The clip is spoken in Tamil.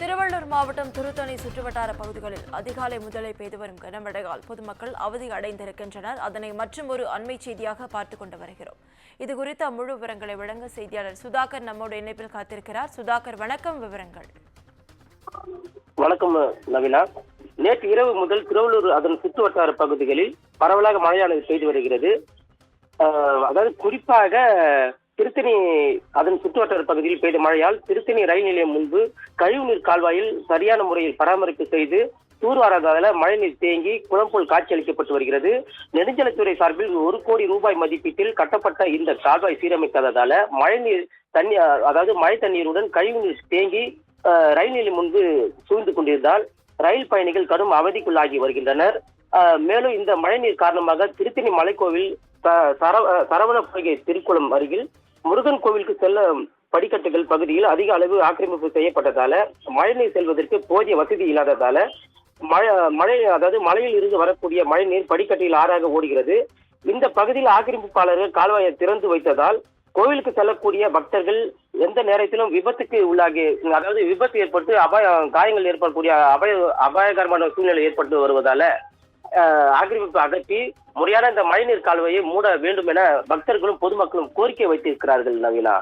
திருவள்ளூர் மாவட்டம் திருத்தணி சுற்றுவட்டார பகுதிகளில் அதிகாலை முதலே பெய்து வரும் கனமழையால் பொதுமக்கள் அவதி அடைந்திருக்கின்றனர். அதனை மற்றொரு அண்மை செய்தியாக பார்த்துக் கொண்டு வருகிறோம். இதுகுறித்த முழு விவரங்களை வழங்க செய்தியாளர் சுதாகர் நம்மோடு இணைப்பில் காத்திருக்கிறார். சுதாகர், வணக்கம். விவரங்கள். வணக்கம் நவீனா. நேற்று இரவு முதல் திருவள்ளூர் அதன் சுற்றுவட்டார பகுதிகளில் பரவலாக மழையானது பெய்து வருகிறது. அதாவது குறிப்பாக திருத்தணி அதன் சுற்றுவட்டார பகுதியில் பெய்த மழையால் திருத்தணி ரயில் நிலையம் முன்பு கழிவுநீர் கால்வாயில் சரியான முறையில் பராமரிப்பு செய்து தூர்வாராததால மழைநீர் தேங்கி குளம் போல் காட்சியளிக்கப்பட்டு வருகிறது. நெடுஞ்சாலைத்துறை சார்பில் 1 கோடி ரூபாய் மதிப்பீட்டில் கட்டப்பட்ட இந்த கால்வாய் சீரமைக்காததால மழை தண்ணீருடன் கழிவுநீர் தேங்கி ரயில் நிலையம் முன்பு சூழ்ந்து கொண்டிருந்தால் ரயில் பயணிகள் கடும் அவதிக்குள்ளாகி வருகின்றனர். மேலும் இந்த மழைநீர் காரணமாக திருத்தணி மலைக்கோவில் சரவண பொய்கை திருக்குளம் அருகில் முருகன் கோவிலுக்கு செல்ல படிக்கட்டுகள் பகுதியில் அதிக அளவு ஆக்கிரமிப்பு செய்யப்பட்டதால மழைநீர் செல்வதற்கு போதிய வசதி இல்லாததால மழையில் இருந்து வரக்கூடிய மழைநீர் படிக்கட்டில் ஆறாக ஓடுகிறது. இந்த பகுதியில் ஆக்கிரமிப்பாளர்கள் கால்வாயை திறந்து வைத்ததால் கோவிலுக்கு செல்லக்கூடிய பக்தர்கள் எந்த நேரத்திலும் விபத்துக்கு உள்ளாகி, அதாவது விபத்து ஏற்பட்டு காயங்கள் ஏற்படக்கூடிய அபாயகரமான சூழ்நிலை ஏற்பட்டு வருவதால ஆக்கிரமிப்பு அகற்றி முறையான இந்த மழைநீர் கால்வாயை மூட வேண்டும் என பக்தர்களும் பொதுமக்களும் கோரிக்கை வைத்திருக்கிறார்கள் நவீனா.